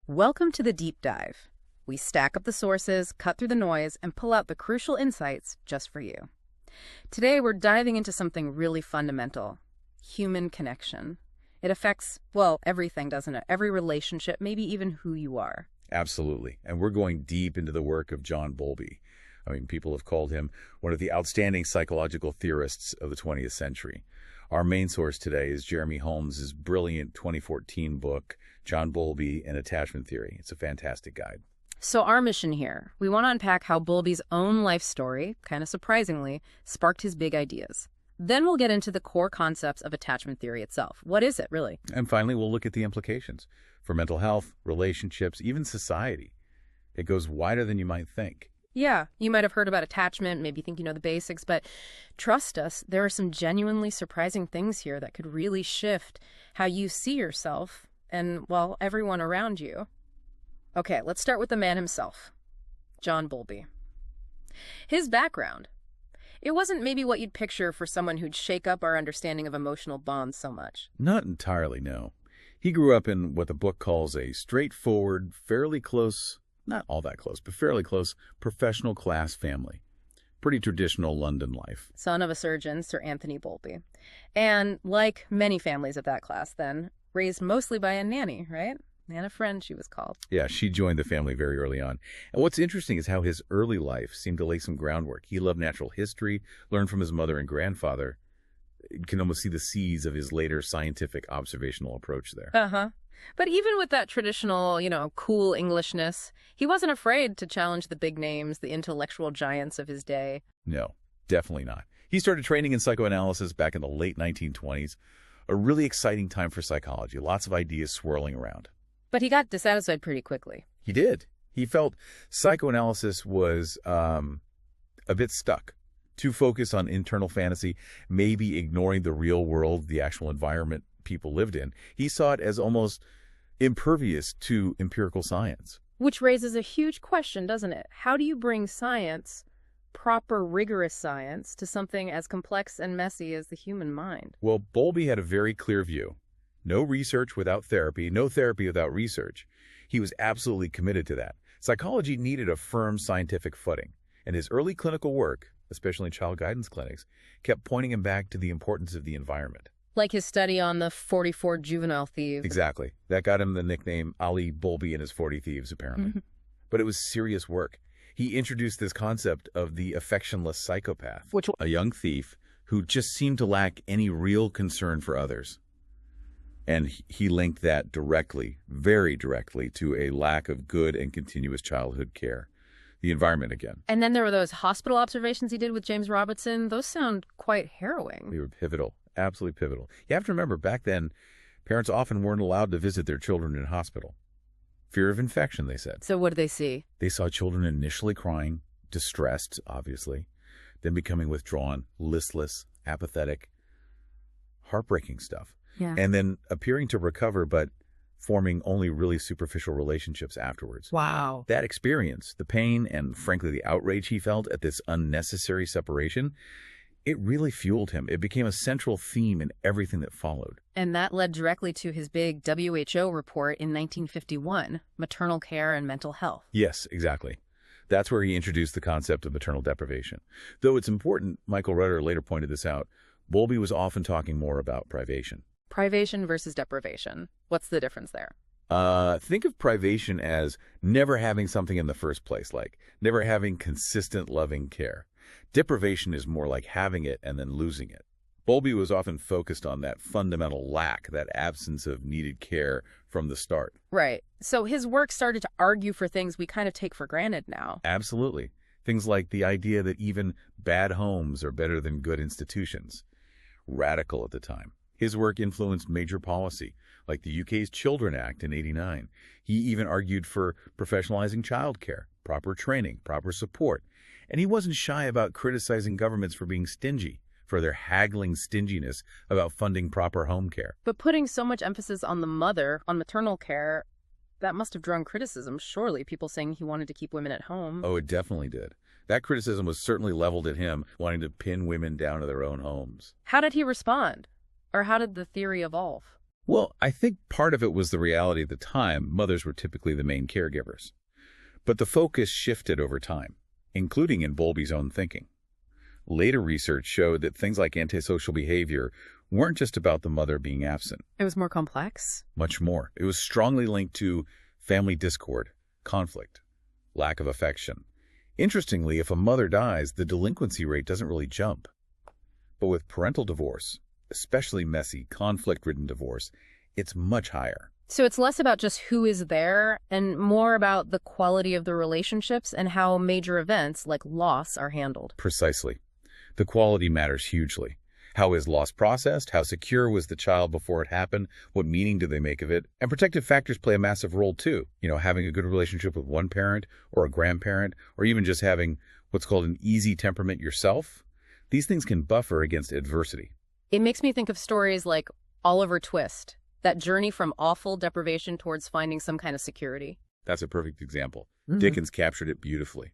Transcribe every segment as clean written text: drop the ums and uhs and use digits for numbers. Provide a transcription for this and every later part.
Welcome to the deep dive. We stack up the sources, cut through the noise, and pull out the crucial insights just for you. Today, we're diving into something really fundamental: human connection. It affects, well, everything, doesn't it? Every relationship, maybe even who you are. Absolutely. And we're going deep into the work of John Bowlby. I mean, people have called him one of the outstanding psychological theorists of the 20th century. Our main source today is Jeremy Holmes's brilliant 2014 book, John Bowlby and Attachment Theory. It's a fantastic guide. So our mission here, we want to unpack how Bowlby's own life story, kind of surprisingly, sparked his big ideas. Then we'll get into the core concepts of attachment theory itself. What is it, really? And finally, we'll look at the implications for mental health, relationships, even society. It goes wider than you might think. Yeah, you might have heard about attachment, maybe think you know the basics, but trust us, there are some genuinely surprising things here that could really shift how you see yourself and, well, everyone around you. Okay, let's start with the man himself, John Bowlby. His background. It wasn't maybe what you'd picture for someone who'd shake up our understanding of emotional bonds so much. Not entirely, no. He grew up in what the book calls a straightforward, fairly close, not all that close, but fairly close, professional class family. Pretty traditional London life. Son of a surgeon, Sir Anthony Bowlby. And like many families of that class then, raised mostly by a nanny, right? Nana Friend, she was called. Yeah, she joined the family very early on. And what's interesting is how his early life seemed to lay some groundwork. He loved natural history, learned from his mother and grandfather. You can almost see the seeds of his later scientific observational approach there. Uh-huh. But even with that traditional, cool Englishness, he wasn't afraid to challenge the big names, the intellectual giants of his day. No, definitely not. He started training in psychoanalysis back in the late 1920s. A really exciting time for psychology. Lots of ideas swirling around. But he got dissatisfied pretty quickly. He did. He felt psychoanalysis was a bit stuck. Too focused on internal fantasy, maybe ignoring the real world, the actual environment people lived in. He saw it as almost impervious to empirical science. Which raises a huge question, doesn't it? How do you bring science, proper, rigorous science, to something as complex and messy as the human mind? Well, Bowlby had a very clear view. No research without therapy, no therapy without research. He was absolutely committed to that. Psychology needed a firm scientific footing, and his early clinical work, especially in child guidance clinics, kept pointing him back to the importance of the environment. Like his study on the 44 juvenile thieves. Exactly. That got him the nickname Ali Bowlby and his 40 Thieves, apparently. Mm-hmm. But it was serious work. He introduced this concept of the affectionless psychopath, a young thief who just seemed to lack any real concern for others. And he linked that directly, very directly, to a lack of good and continuous childhood care. The environment again. And then there were those hospital observations he did with James Robertson. Those sound quite harrowing. They were pivotal, absolutely pivotal. You have to remember, back then, parents often weren't allowed to visit their children in hospital. Fear of infection, they said. So what did they see? They saw children initially crying, distressed, obviously, then becoming withdrawn, listless, apathetic, heartbreaking stuff. Yeah. And then appearing to recover, but forming only really superficial relationships afterwards. Wow. That experience, the pain and, frankly, the outrage he felt at this unnecessary separation, it really fueled him. It became a central theme in everything that followed. And that led directly to his big WHO report in 1951, Maternal Care and Mental Health. Yes, exactly. That's where he introduced the concept of maternal deprivation. Though it's important, Michael Rudder later pointed this out, Bowlby was often talking more about privation. Privation versus deprivation. What's the difference there? Think of privation as never having something in the first place, like never having consistent loving care. Deprivation is more like having it and then losing it. Bowlby was often focused on that fundamental lack, that absence of needed care from the start. Right. So his work started to argue for things we kind of take for granted now. Absolutely. Things like the idea that even bad homes are better than good institutions. Radical at the time. His work influenced major policy, like the UK's Children Act in '89. He even argued for professionalizing childcare, proper training, proper support. And he wasn't shy about criticizing governments for being stingy, for their haggling stinginess about funding proper home care. But putting so much emphasis on the mother, on maternal care, that must have drawn criticism, surely, people saying he wanted to keep women at home. Oh, it definitely did. That criticism was certainly leveled at him, wanting to pin women down to their own homes. How did he respond? Or how did the theory evolve? Well, I think part of it was the reality at the time. Mothers were typically the main caregivers. But the focus shifted over time, including in Bowlby's own thinking. Later research showed that things like antisocial behavior weren't just about the mother being absent. It was more complex? Much more. It was strongly linked to family discord, conflict, lack of affection. Interestingly, if a mother dies, the delinquency rate doesn't really jump. But with parental divorce, especially messy, conflict-ridden divorce, it's much higher. So it's less about just who is there and more about the quality of the relationships and how major events like loss are handled. Precisely. The quality matters hugely. How is loss processed? How secure was the child before it happened? What meaning do they make of it? And protective factors play a massive role too. Having a good relationship with one parent or a grandparent, or even just having what's called an easy temperament yourself. These things can buffer against adversity. It makes me think of stories like Oliver Twist, that journey from awful deprivation towards finding some kind of security. That's a perfect example. Dickens captured it beautifully.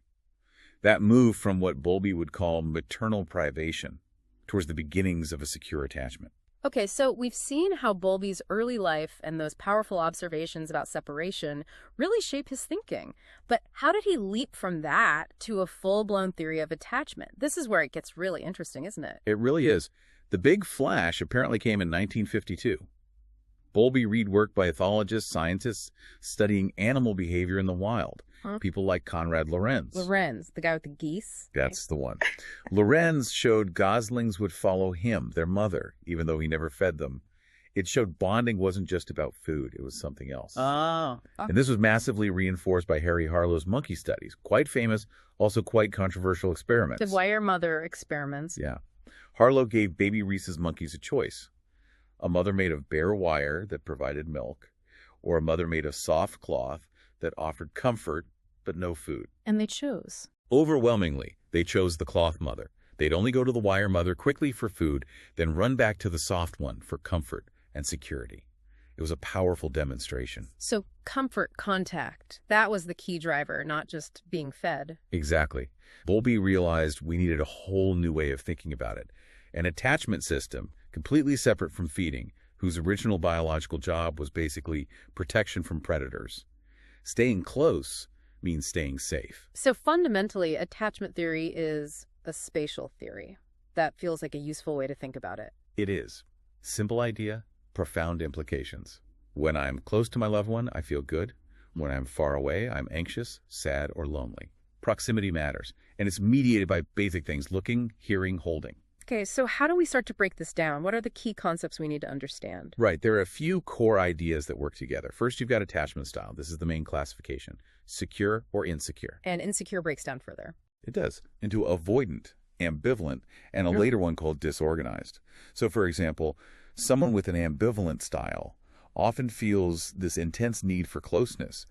That move from what Bowlby would call maternal privation towards the beginnings of a secure attachment. Okay, so we've seen how Bowlby's early life and those powerful observations about separation really shape his thinking. But how did he leap from that to a full-blown theory of attachment? This is where it gets really interesting, isn't it? It really is. The big flash apparently came in 1952. Bowlby read work by ethologists, scientists studying animal behavior in the wild. People like Conrad Lorenz. Lorenz, the guy with the geese? That's the one. Lorenz showed goslings would follow him, their mother, even though he never fed them. It showed bonding wasn't just about food, it was something else. Oh. And this was massively reinforced by Harry Harlow's monkey studies. Quite famous, also quite controversial experiments. The wire mother experiments. Yeah. Harlow gave baby rhesus monkeys a choice. A mother made of bare wire that provided milk, or a mother made of soft cloth that offered comfort but no food. And they chose. Overwhelmingly, they chose the cloth mother. They'd only go to the wire mother quickly for food, then run back to the soft one for comfort and security. It was a powerful demonstration. So comfort, contact, that was the key driver, not just being fed. Exactly. Bowlby realized we needed a whole new way of thinking about it. An attachment system, completely separate from feeding, whose original biological job was basically protection from predators. Staying close means staying safe. So fundamentally, attachment theory is a spatial theory. That feels like a useful way to think about it. It is. Simple idea, profound implications. When I'm close to my loved one, I feel good. When I'm far away, I'm anxious, sad, or lonely. Proximity matters, and it's mediated by basic things: looking, hearing, holding. Okay, so how do we start to break this down? What are the key concepts we need to understand? Right, there are a few core ideas that work together. First, you've got attachment style. This is the main classification: secure or insecure. And insecure breaks down further. It does, into avoidant, ambivalent, and a later one called disorganized. So, for example, someone with an ambivalent style often feels this intense need for closeness,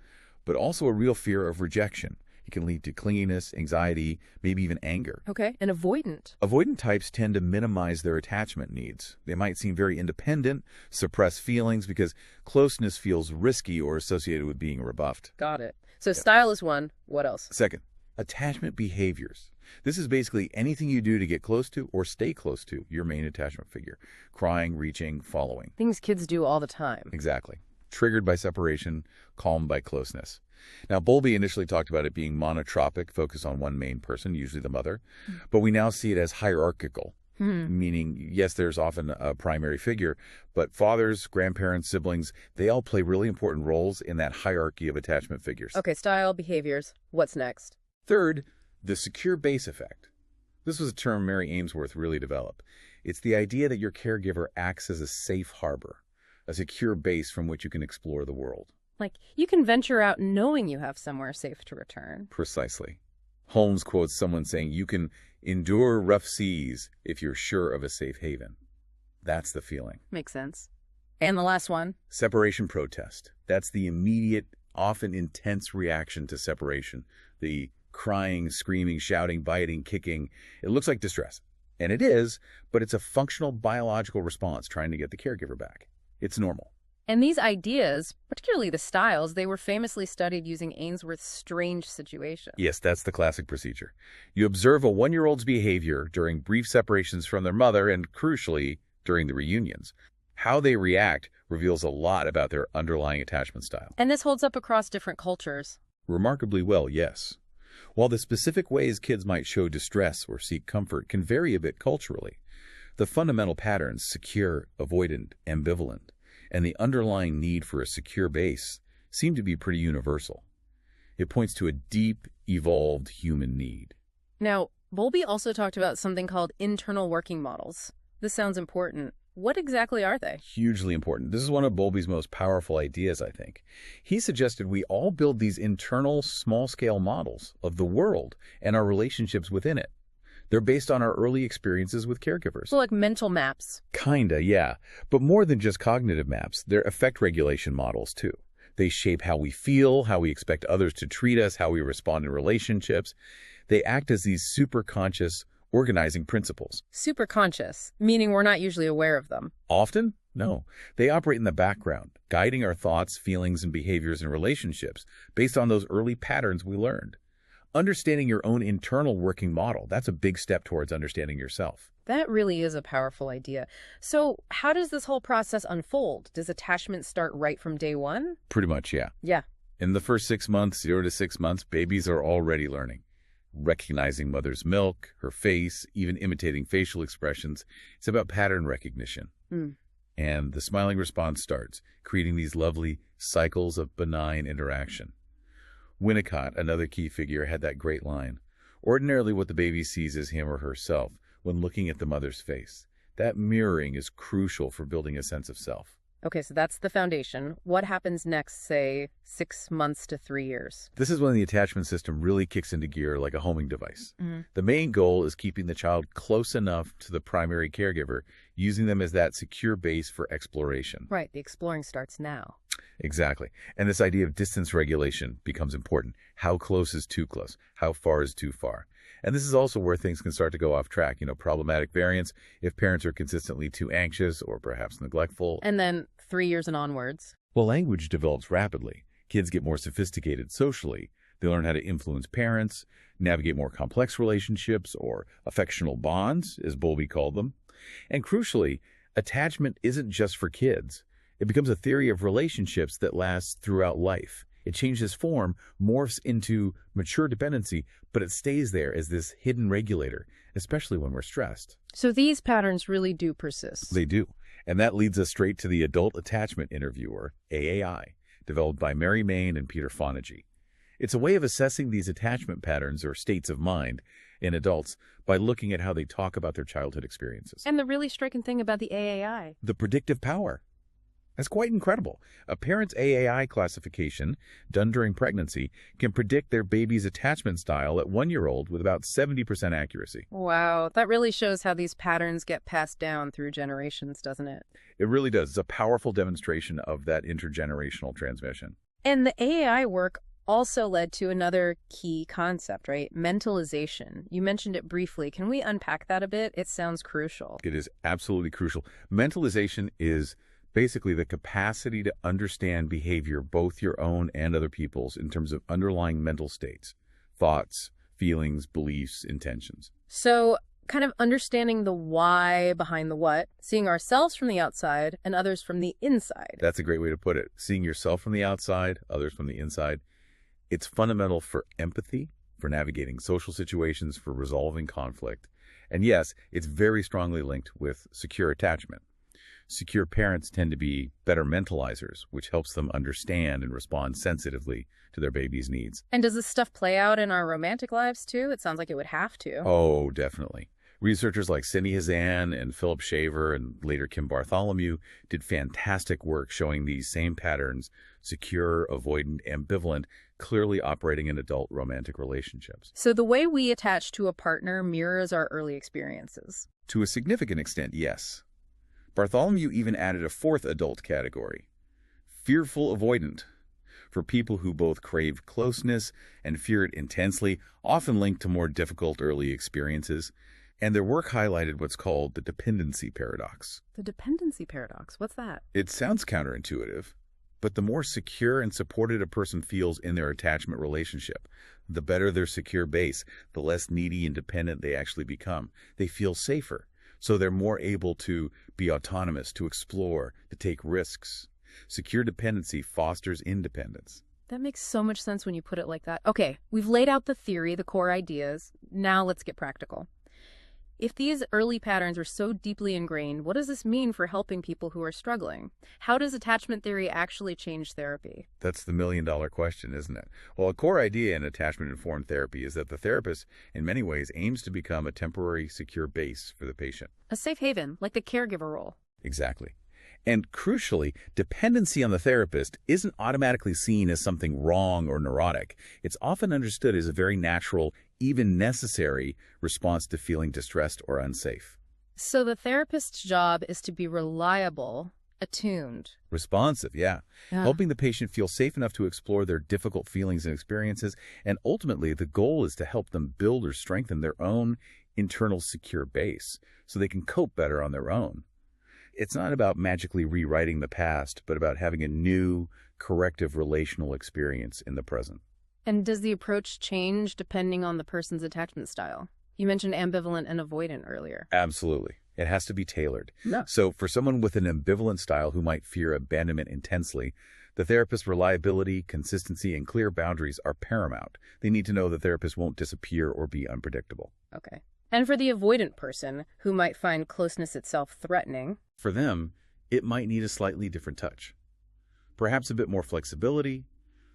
but also a real fear of rejection. It can lead to clinginess, anxiety, maybe even anger. Okay, and avoidant. Avoidant types tend to minimize their attachment needs. They might seem very independent, suppress feelings because closeness feels risky or associated with being rebuffed. Got it. So style is one. What else? Second, attachment behaviors. This is basically anything you do to get close to or stay close to your main attachment figure. Crying, reaching, following. Things kids do all the time. Exactly. Triggered by separation, calmed by closeness. Now, Bowlby initially talked about it being monotropic, focused on one main person, usually the mother, but we now see it as hierarchical, meaning, yes, there's often a primary figure, but fathers, grandparents, siblings, they all play really important roles in that hierarchy of attachment figures. Okay, style, behaviors. What's next? Third, the secure base effect. This was a term Mary Ainsworth really developed. It's the idea that your caregiver acts as a safe harbor, a secure base from which you can explore the world. Like, you can venture out knowing you have somewhere safe to return. Precisely. Holmes quotes someone saying, "You can endure rough seas if you're sure of a safe haven." That's the feeling. Makes sense. And the last one? Separation protest. That's the immediate, often intense reaction to separation. The crying, screaming, shouting, biting, kicking. It looks like distress. And it is, but it's a functional biological response trying to get the caregiver back. It's normal. And these ideas, particularly the styles, they were famously studied using Ainsworth's strange situation. Yes, that's the classic procedure. You observe a one-year-old's behavior during brief separations from their mother and, crucially, during the reunions. How they react reveals a lot about their underlying attachment style. And this holds up across different cultures. Remarkably well, yes. While the specific ways kids might show distress or seek comfort can vary a bit culturally, the fundamental patterns, secure, avoidant, ambivalent, and the underlying need for a secure base seem to be pretty universal. It points to a deep, evolved human need. Now, Bowlby also talked about something called internal working models. This sounds important. What exactly are they? Hugely important. This is one of Bowlby's most powerful ideas, I think. He suggested we all build these internal, small-scale models of the world and our relationships within it. They're based on our early experiences with caregivers. So like mental maps. Kinda, yeah. But more than just cognitive maps, they're affect regulation models, too. They shape how we feel, how we expect others to treat us, how we respond in relationships. They act as these superconscious organizing principles. Superconscious, meaning we're not usually aware of them. Often? No. They operate in the background, guiding our thoughts, feelings, and behaviors in relationships based on those early patterns we learned. Understanding your own internal working model, that's a big step towards understanding yourself. That really is a powerful idea. So how does this whole process unfold? Does attachment start right from day one? Pretty much, yeah. Yeah. In the first 6 months, 0 to 6 months, babies are already learning. Recognizing mother's milk, her face, even imitating facial expressions. It's about pattern recognition. And the smiling response starts, creating these lovely cycles of benign interaction. Winnicott, another key figure, had that great line. Ordinarily what the baby sees is him or herself when looking at the mother's face. That mirroring is crucial for building a sense of self. Okay, so that's the foundation. What happens next, say, 6 months to 3 years? This is when the attachment system really kicks into gear like a homing device. The main goal is keeping the child close enough to the primary caregiver, using them as that secure base for exploration. Right, the exploring starts now. Exactly. And this idea of distance regulation becomes important. How close is too close? How far is too far? And this is also where things can start to go off track. Problematic variants if parents are consistently too anxious or perhaps neglectful. And then 3 years and onwards. Well, language develops rapidly. Kids get more sophisticated socially. They learn how to influence parents, navigate more complex relationships or affectional bonds, as Bowlby called them. And crucially, attachment isn't just for kids. It becomes a theory of relationships that lasts throughout life. It changes form, morphs into mature dependency, but it stays there as this hidden regulator, especially when we're stressed. So these patterns really do persist. They do. And that leads us straight to the Adult Attachment Interviewer, AAI, developed by Mary Main and Peter Fonagy. It's a way of assessing these attachment patterns or states of mind in adults by looking at how they talk about their childhood experiences. And the really striking thing about the AAI? The predictive power. That's quite incredible. A parent's AAI classification, done during pregnancy, can predict their baby's attachment style at 1-year-old with about 70% accuracy. Wow, that really shows how these patterns get passed down through generations, doesn't it? It really does. It's a powerful demonstration of that intergenerational transmission. And the AAI work also led to another key concept, right? Mentalization. You mentioned it briefly. Can we unpack that a bit? It sounds crucial. It is absolutely crucial. Mentalization is basically the capacity to understand behavior, both your own and other people's, in terms of underlying mental states, thoughts, feelings, beliefs, intentions. So kind of understanding the why behind the what, seeing ourselves from the outside and others from the inside. That's a great way to put it. Seeing yourself from the outside, others from the inside. It's fundamental for empathy, for navigating social situations, for resolving conflict. And yes, it's very strongly linked with secure attachment. Secure parents tend to be better mentalizers, which helps them understand and respond sensitively to their baby's needs. And does this stuff play out in our romantic lives too? It sounds like it would have to. Oh, definitely. Researchers like Cindy Hazan and Philip Shaver and later Kim Bartholomew did fantastic work showing these same patterns, secure, avoidant, ambivalent, clearly operating in adult romantic relationships. So the way we attach to a partner mirrors our early experiences. To a significant extent, yes. Bartholomew even added a fourth adult category, fearful avoidant, for people who both crave closeness and fear it intensely, often linked to more difficult early experiences. And their work highlighted what's called the dependency paradox. The dependency paradox, what's that? It sounds counterintuitive, but the more secure and supported a person feels in their attachment relationship, the better their secure base, the less needy and dependent they actually become. They feel safer. So they're more able to be autonomous, to explore, to take risks. Secure dependency fosters independence. That makes so much sense when you put it like that. Okay, we've laid out the theory, the core ideas. Now let's get practical. If these early patterns are so deeply ingrained, what does this mean for helping people who are struggling? How does attachment theory actually change therapy? That's the million-dollar question, isn't it? Well, a core idea in attachment-informed therapy is that the therapist, in many ways, aims to become a temporary, secure base for the patient. A safe haven, like the caregiver role. Exactly. And crucially, dependency on the therapist isn't automatically seen as something wrong or neurotic. It's often understood as a very natural, even necessary response to feeling distressed or unsafe. So the therapist's job is to be reliable, attuned. Responsive, yeah. Helping the patient feel safe enough to explore their difficult feelings and experiences. And ultimately, the goal is to help them build or strengthen their own internal secure base so they can cope better on their own. It's not about magically rewriting the past, but about having a new, corrective relational experience in the present. And does the approach change depending on the person's attachment style? You mentioned ambivalent and avoidant earlier. Absolutely. It has to be tailored. Yeah. So for someone with an ambivalent style who might fear abandonment intensely, the therapist's reliability, consistency, and clear boundaries are paramount. They need to know the therapist won't disappear or be unpredictable. Okay. And for the avoidant person, who might find closeness itself threatening, for them, it might need a slightly different touch. Perhaps a bit more flexibility,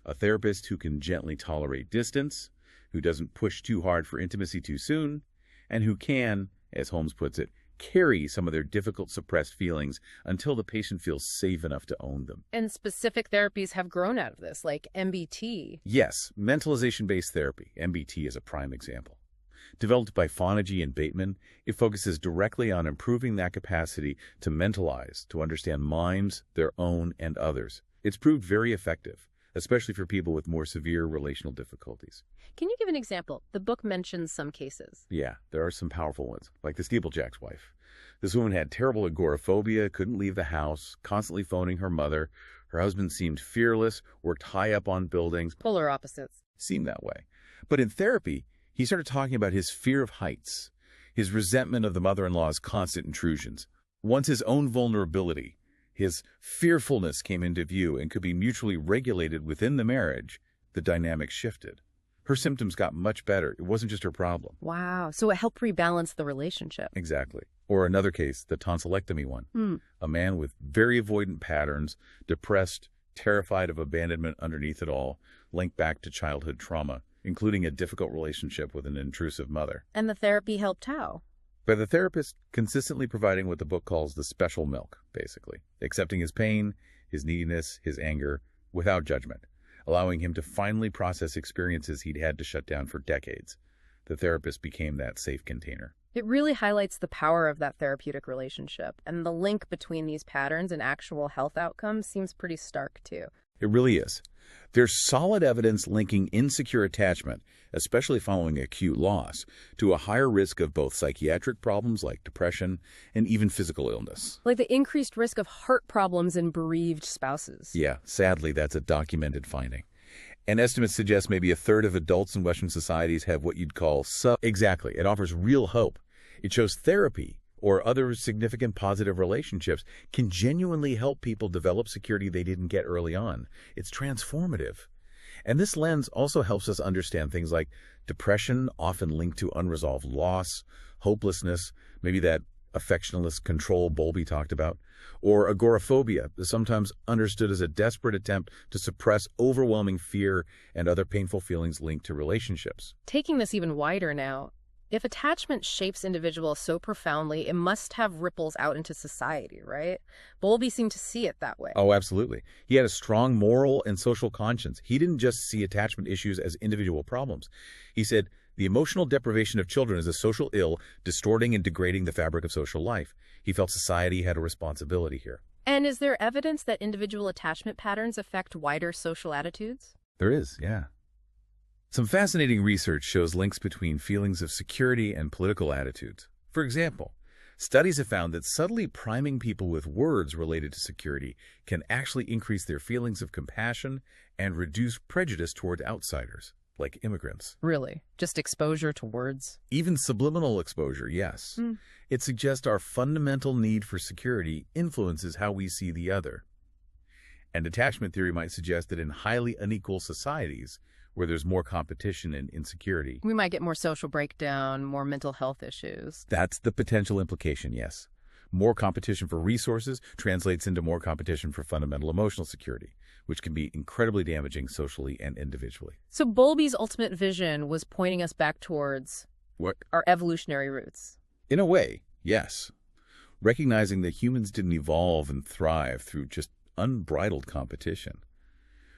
a therapist who can gently tolerate distance, who doesn't push too hard for intimacy too soon, and who can, as Holmes puts it, carry some of their difficult suppressed feelings until the patient feels safe enough to own them. And specific therapies have grown out of this, like MBT. Yes, mentalization-based therapy. MBT is a prime example. Developed by Fonagy and Bateman, it focuses directly on improving that capacity to mentalize, to understand minds, their own, and others. It's proved very effective, especially for people with more severe relational difficulties. Can you give an example? The book mentions some cases. Yeah, there are some powerful ones, like the steeplejack's wife. This woman had terrible agoraphobia, couldn't leave the house, constantly phoning her mother. Her husband seemed fearless, worked high up on buildings. Polar opposites. Seemed that way. But in therapy, he started talking about his fear of heights, his resentment of the mother-in-law's constant intrusions. Once his own vulnerability, his fearfulness came into view and could be mutually regulated within the marriage, the dynamic shifted. Her symptoms got much better. It wasn't just her problem. Wow. So it helped rebalance the relationship. Exactly. Or another case, the tonsillectomy one. A man with very avoidant patterns, depressed, terrified of abandonment underneath it all, linked back to childhood trauma, including a difficult relationship with an intrusive mother. And the therapy helped how? By the therapist consistently providing what the book calls the special milk, basically. Accepting his pain, his neediness, his anger, without judgment. Allowing him to finally process experiences he'd had to shut down for decades. The therapist became that safe container. It really highlights the power of that therapeutic relationship, and the link between these patterns and actual health outcomes seems pretty stark, too. It really is. There's solid evidence linking insecure attachment, especially following acute loss, to a higher risk of both psychiatric problems like depression and even physical illness. Like the increased risk of heart problems in bereaved spouses. Yeah, sadly, that's a documented finding. And estimates suggest maybe a third of adults in Western societies have what you'd call Exactly. It offers real hope. It shows therapy or other significant positive relationships can genuinely help people develop security they didn't get early on. It's transformative. And this lens also helps us understand things like depression, often linked to unresolved loss, hopelessness, maybe that affectionless control Bowlby talked about, or agoraphobia, sometimes understood as a desperate attempt to suppress overwhelming fear and other painful feelings linked to relationships. Taking this even wider now, if attachment shapes individuals so profoundly, it must have ripples out into society, right? Bowlby seemed to see it that way. Oh, absolutely. He had a strong moral and social conscience. He didn't just see attachment issues as individual problems. He said, the emotional deprivation of children is a social ill, distorting and degrading the fabric of social life. He felt society had a responsibility here. And is there evidence that individual attachment patterns affect wider social attitudes? There is, yeah. Some fascinating research shows links between feelings of security and political attitudes. For example, studies have found that subtly priming people with words related to security can actually increase their feelings of compassion and reduce prejudice toward outsiders. like immigrants. Really? Just exposure to words? Even subliminal exposure, yes. It suggests our fundamental need for security influences how we see the other. And attachment theory might suggest that in highly unequal societies, where there's more competition and insecurity, We might get more social breakdown, more mental health issues. that's the potential implication, yes. More competition for resources translates into more competition for fundamental emotional security, which can be incredibly damaging socially and individually. So Bowlby's ultimate vision was pointing us back towards What? our evolutionary roots. In a way, yes. Recognizing that humans didn't evolve and thrive through just unbridled competition.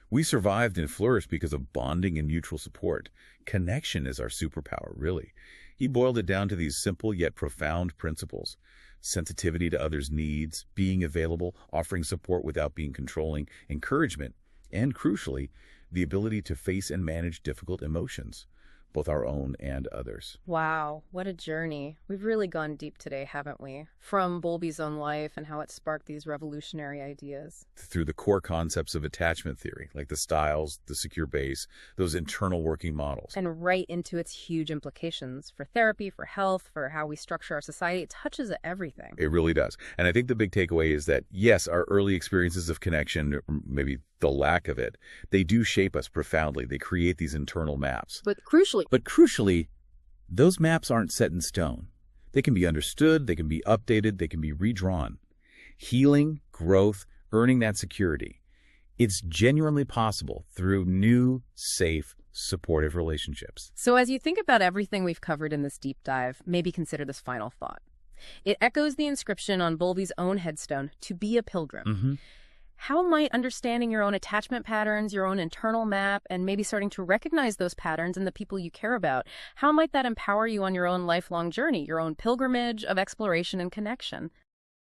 We survived and flourished because of bonding and mutual support. Connection is our superpower, really. He boiled it down to these simple yet profound principles. Sensitivity to others' needs, being available, offering support without being controlling, encouragement, and crucially, the ability to face and manage difficult emotions, both our own and others. Wow, what a journey. We've really gone deep today, haven't we? From Bowlby's own life and how it sparked these revolutionary ideas. Through the core concepts of attachment theory, like the styles, the secure base, those internal working models. And right into its huge implications for therapy, for health, for how we structure our society. It touches everything. It really does. And I think the big takeaway is that, yes, our early experiences of connection, or maybe the lack of it, they do shape us profoundly. They create these internal maps. But crucially, those maps aren't set in stone. They can be understood, they can be updated, they can be redrawn. Healing, growth, earning that security. It's genuinely possible through new, safe, supportive relationships. So as you think about everything we've covered in this deep dive, maybe consider this final thought. It echoes the inscription on Bowlby's own headstone, "To be a pilgrim." How might understanding your own attachment patterns, your own internal map, and maybe starting to recognize those patterns in the people you care about, how might that empower you on your own lifelong journey, your own pilgrimage of exploration and connection?